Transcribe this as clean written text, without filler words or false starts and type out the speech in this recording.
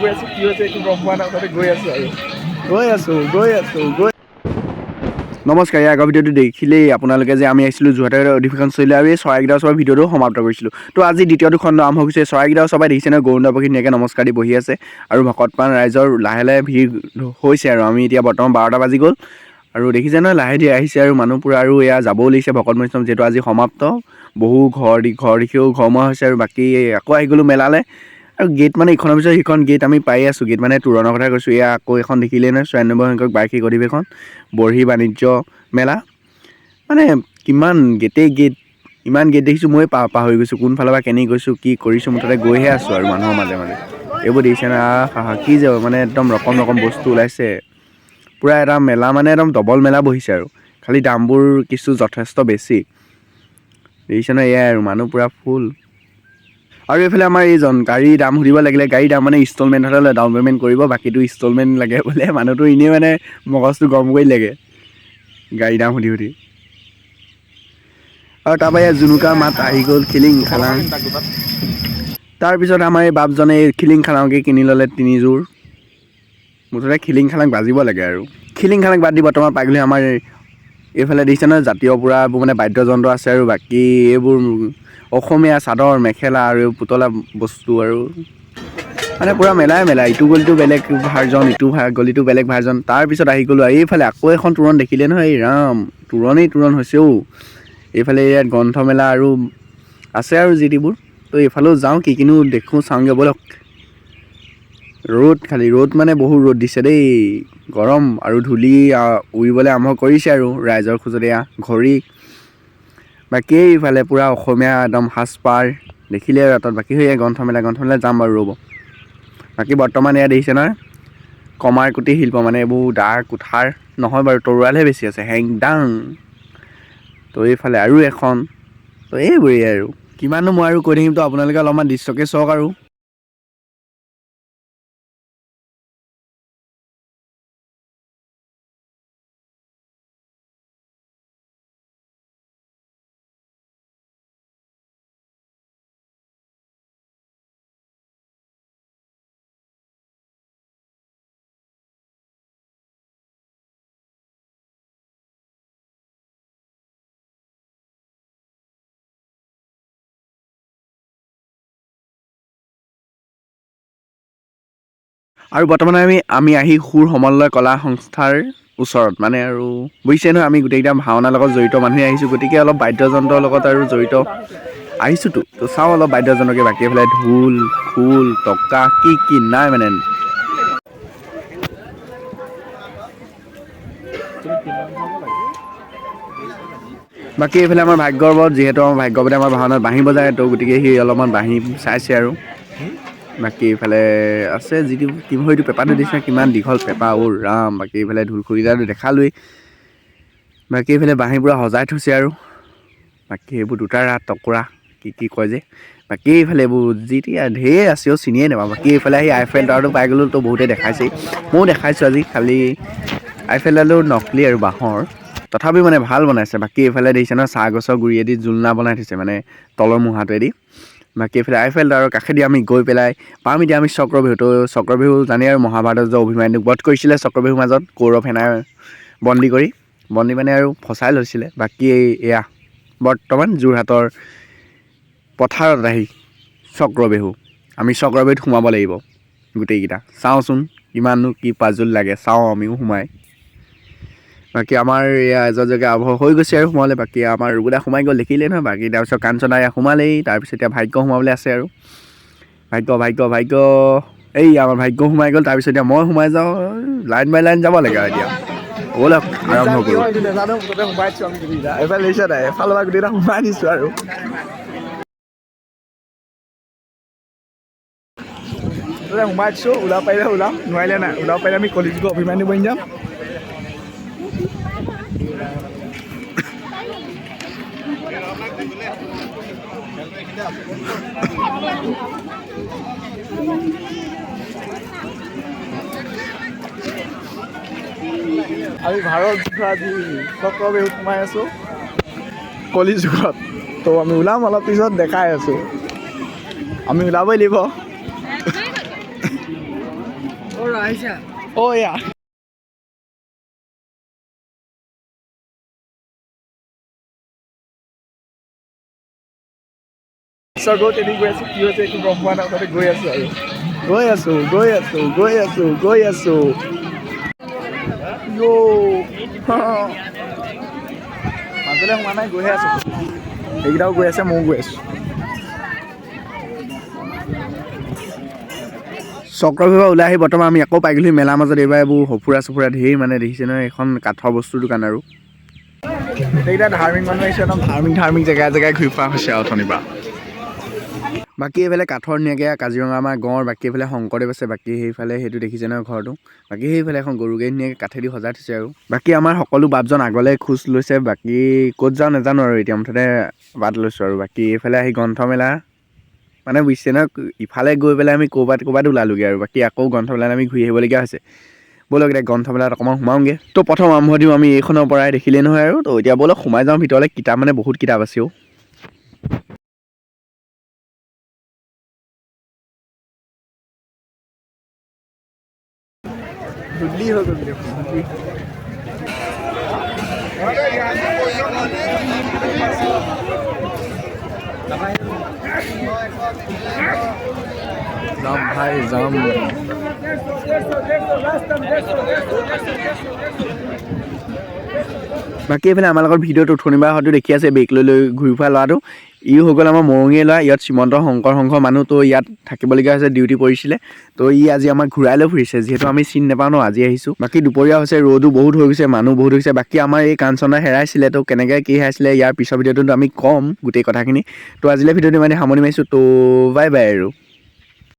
গৈ আছোঁ কি হৈছে একো গম পোৱা নাই তাতে গৈ আছোঁ আৰু নমস্কাৰ, এই আগৰ ভিডিঅ'টো দেখিলেই আপোনালোকে যে আমি আহিছিলোঁ যোৰহাটৰ অধিৱেশন চলিলে আৰু এই চৰাইকেইটা ওচৰৰ ভিডিঅ'টো সমাপ্ত কৰিছিলোঁ। তো আজি দ্বিতীয়টো খণ্ড আৰম্ভ হৈছে। চৰাইকেইটা চবাই দেখিছে নহয়, গৰুণ্ড পক্ষী ধুনীয়াকৈ নমস্কাৰ দি বহি আছে আৰু ভকতপ্ৰাণ ৰাইজৰ লাহে লাহে ভিৰ হৈছে আৰু আমি এতিয়া বৰ্তমান 12টা বাজি গ'ল আৰু দেখিছে নহয় লাহে ধীৰে আহিছে আৰু মানুহ পুৰা আৰু এয়া যাবও লাগিছে ভকত বৈষ্ণৱ যিহেতু আজি সমাপ্ত। বহু ঘৰ দেখিও ঘৰমুৱা হৈছে আৰু বাকী আকৌ আহি গ'লোঁ মেলালৈ আৰু গেট মানে ইখনৰ পিছত সিখন গেট আমি পাই আছোঁ। গেট মানে তোৰণৰ কথা কৈছোঁ। এয়া আকৌ এখন দেখিলেই নহয় 94 সংখ্যক বাৰ্ষিক অধিৱেশন বৰ্হি বাণিজ্য মেলা মানে কিমান গেটেই গেট ইমান গেট দেখিছোঁ মই পাহৰি গৈছোঁ কোনফালৰ পৰা কেনি গৈছোঁ কি কৰিছোঁ মুঠতে গৈহে আছোঁ আৰু মানুহৰ মাজে মাজে এইবোৰ দেখিছে না কি যাব মানে একদম ৰকম ৰকম বস্তু ওলাইছে পূৰা এটা মেলা মানে একদম ডবল মেলা বহিছে আৰু খালি দামবোৰ কিছু যথেষ্ট বেছি দেখিছে নহয়। এয়াই আৰু মানুহ পূৰা ফুল আৰু এইফালে আমাৰ এইজন গাড়ীৰ দাম সুধিব লাগিলে গাড়ীৰ দাম মানে ইনষ্টলমেণ্ট হ'লে ডাউন পে'মেণ্ট কৰিব বাকীটো ইনষ্টলমেণ্ট লাগে বোলে। মানুহটো এনেই মানে মগজটো গৰম কৰি লাগে গাড়ী দাম সুধি সুধি আৰু তাৰপৰা ইয়াত জুনুকাৰ মাত আহি গ'ল খিলিং খালাং। তাৰপিছত আমাৰ এই বাপজনে এই খিলিং খালাংকে কিনি ল'লে 3যোৰ মুঠতে খিলিং খালাং বাজিব লাগে আৰু খিলিং খালাং বাদ দি বৰ্তমান পাই গ'লে আমাৰ এইফালে দেখিছে নহয় জাতীয় পুৰা এইবোৰ মানে বাদ্যযন্ত্ৰ আছে আৰু বাকী এইবোৰ অসমীয়া চাদৰ মেখেলা আৰু পুতলা বস্তু আৰু মানে পূৰা মেলাই ইটো গলিটো বেলেগ ভাৰ্জন ইটো গলিটো বেলেগ ভাৰ্জন। তাৰপিছত আহি গ'লোঁ এইফালে আকৌ এখন তোৰণ দেখিলে নহয় এই ৰাম তোৰণ হৈছেও এইফালে ইয়াত গ্ৰন্থমেলা আৰু আছে আৰু যিটিবোৰ তো এইফালেও যাওঁ কি কিনো দেখোঁ চাওঁগৈ ব'লক। ৰ'দ মানে বহুত ৰ'দ দিছে দেই গৰম আৰু ধূলি উৰিবলৈ আৰম্ভ কৰিছে আৰু ৰাইজৰ খোজত এয়া ঘড়ী বাকী এইফালে পূৰা অসমীয়া একদম সাজপাৰ দেখিলে আৰু তাত বাকী সেই গ্ৰন্থমেলা যাম বাৰু ৰ'ব। বাকী বৰ্তমান এয়া দেখিছে নহয় কমাৰ কুটীৰ শিল্প মানে এইবোৰ দা কুঠাৰ নহয় বাৰু তৰোৱালহে বেছি আছে হেংদাং। তো এইফালে আৰু এখন তো এইবোৰেই আৰু কিমাননো মই আৰু কৈ থাকিম তো আপোনালোকে অলপমান দৃশ্যকে চাওক আৰু বৰ্তমান আমি আহি সুৰ সমন্বয় কলা সংস্থাৰ ওচৰত মানে আৰু বুজিছে নহয় আমি গোটেইকেইটা ভাওনাৰ লগত জড়িত মানুহে আহিছোঁ গতিকে অলপ বাদ্যযন্ত্ৰৰ লগত আৰু জড়িত আহিছোঁতো তো চাওঁ অলপ বাদ্যযন্ত্ৰকে বাকী এইফালে ঢোল খোল টকা কি নাই মানে বাকী এইফালে আমাৰ ভাগ্যৱত যিহেতু আমাৰ ভাগ্যৱতে আমাৰ ভাওনাত বাঁহী বজায় তো গতিকে সি অলপমান বাঁহী চাইছে আৰু বাকী এইফালে আছে যিটো এইটো পেপাৰটো দিছে কিমান দীঘল পেপা ৰাম বাকী এইফালে ঢোলখুলীটাটো দেখালোৱেই বাকী এইফালে বাঁহী পূৰা সজাই থৈছে আৰু বাকী এইবোৰ দুটা ৰাত টকৰা কি কয় যে বাকী এইফালে এইবোৰ যিতিয়া ঢেৰ আছে চিনিয়ে নাপাওঁ। বাকী এইফালে আহি আইফেল টাৱাৰটো পাই গ'লোঁ তো বহুতে দেখাইছেই ময়ো দেখাইছোঁ আজি খালি আইফেল টাৱাৰটো নকলি আৰু বাঁহৰ তথাপিও মানে ভাল বনাইছে। বাকী এইফালে দেখিছে নহয় চাহ গছৰ গুৰিয়েদি জোলনা বনাই থৈছে মানে তলৰ মূহাটোৱেদি বাকী এইফালে আইফেল টাৱাৰৰ কাষেদি আমি গৈ পেলাই পাম এতিয়া আমি চক্ৰবিহু জানেই আৰু মহাভাৰতৰ যে অভিমন্যুক বধ কৰিছিলে চক্ৰবিহুৰ মাজত কৌৰৱ সেনাই বন্দী মানে আৰু ফচাই লৈছিলে। বাকী এয়া বৰ্তমান যোৰহাটৰ পথাৰত আহি চক্ৰবেহু আমি চক্ৰবেহুত সোমাব লাগিব গোটেইকেইটা চাওঁচোন কিমাননো কি পাজোল লাগে চাওঁ আমিও সোমাই বাকী আমাৰ এয়া এজৰ জেগা আৱদ্ধ হৈ গৈছে আৰু সোমালে বাকী আমাৰ ৰুবুলা সোমাই গ'ল দেখিলেই নহয় বাকী তাৰপিছত কাঞ্চনা এয়া সোমালেই তাৰপিছত এতিয়া ভাগ্য সোমাবলৈ আছে আৰু ভাগ্য এই আমাৰ ভাগ্য সোমাই গ'ল তাৰপিছত এতিয়া মই সোমাই যাওঁ লাইন বাই লাইন যাব লাগে আৰু এতিয়া ব'লক আৰম্ভ কৰোঁ। এইফালে দিছে নাই এফালৰ পৰা গোটেইটা সোমাই দিছোঁ আৰু সোমাই দিছোঁ ওলাব পাৰিলে ওলাম নোৱাৰিলে নাই ওলাব পাৰিলে আমি কলিযুগৰ অভিমানী বনি যাম। আমি ভাৰত আজি চক্ৰবেহুত সোমাই আছোঁ কলিযুগত তো আমি ওলাম অলপ পিছত দেখাই আছোঁ আমি ওলাবই লাগিব Oh yeah. So go to the West, you take from one out of the Goyasu. Yo. Mandela mana Goyasu. Egdao Goyasu, mo Goyasu. চক্ৰবিভা ওলাই আহি বৰ্তমান আমি আকৌ পাই গ'লো মেলাৰ মাজত এইবাৰ এইবোৰ সফুৰা চফুৰা ধেৰ মানে দেখিছে নহয় এখন কাঠৰ বস্তুৰ দোকান আৰু এইকেইটা ধাৰ্মিক মানুহ আহিছে একদম ধাৰ্মিক জেগাই ঘূৰি ফুৰা হৈছে আৰু অথনিৰ পৰা বাকী এইফালে কাঠৰ নিয়াকৈ কাজিৰঙা আমাৰ গাঁৱৰ বাকী এইফালে শংকৰদেৱ আছে বাকী সেইফালে সেইটো দেখিছে নহয় ঘৰটো বাকী সেইফালে এখন গৰু গাড়ী নিয়াকৈ কাঠেদি সজাই থৈছে আৰু বাকী আমাৰ সকলো বাপজন আগলৈ খোজ লৈছে বাকী ক'ত যাওঁ নাজানো আৰু এতিয়া মুঠতে বাট লৈছোঁ আৰু বাকী এইফালে আহি গ্ৰন্থমেলা মানে বুজিছে ন ইফালে গৈ পেলাই আমি ক'ৰবাত ওলালোগৈ আৰু বাকী আকৌ গ্ৰন্থমেলাত আমি ঘূৰি আহিবলগীয়া হৈছে ব'লক এতিয়া গ্ৰন্থমেলাত অকণমান সোমাওঁগৈ তো প্ৰথম আৰম্ভ দিওঁ আমি এইখনৰ পৰাই দেখিলেই নহয় আৰু তো এতিয়া ব'লক সোমাই যাওঁ ভিতৰলৈ কিতাপ মানে বহুত কিতাপ আছে ধুলি হৈ গ'ল যাম ভাই যাম বাকী এইফালে আমাৰ লগত ভিডিঅ'টো উঠনিবাৰ হয়তো দেখি আছে বেগ লৈ ঘূৰি ফুৰা ল'ৰাটো ই হৈ গ'ল আমাৰ মৰঙীয়া ল'ৰা ইয়াত শ্ৰীমন্ত শংকৰ সংঘৰ মানুহ তো ইয়াত থাকিবলগীয়া হৈছে ডিউটি পৰিছিলে তো ই আজি আমাক ঘূৰাই লৈ ফুৰিছে যিহেতু আমি চিনি নাপাওঁ ন আজি আহিছোঁ বাকী দুপৰীয়া হৈছে ৰ'দো বহুত হৈ গৈছে মানুহ বহুত হৈছে বাকী আমাৰ এই কাঞ্চনা হেৰাইছিলে তো কেনেকৈ কি হেৰাইছিলে ইয়াৰ পিছৰ ভিডিঅ'টোত আমি ক'ম গোটেই কথাখিনি তো আজিলৈ ভিডিঅ'টো মানে সামৰণি মাৰিছোঁ তো বাই বাই আৰু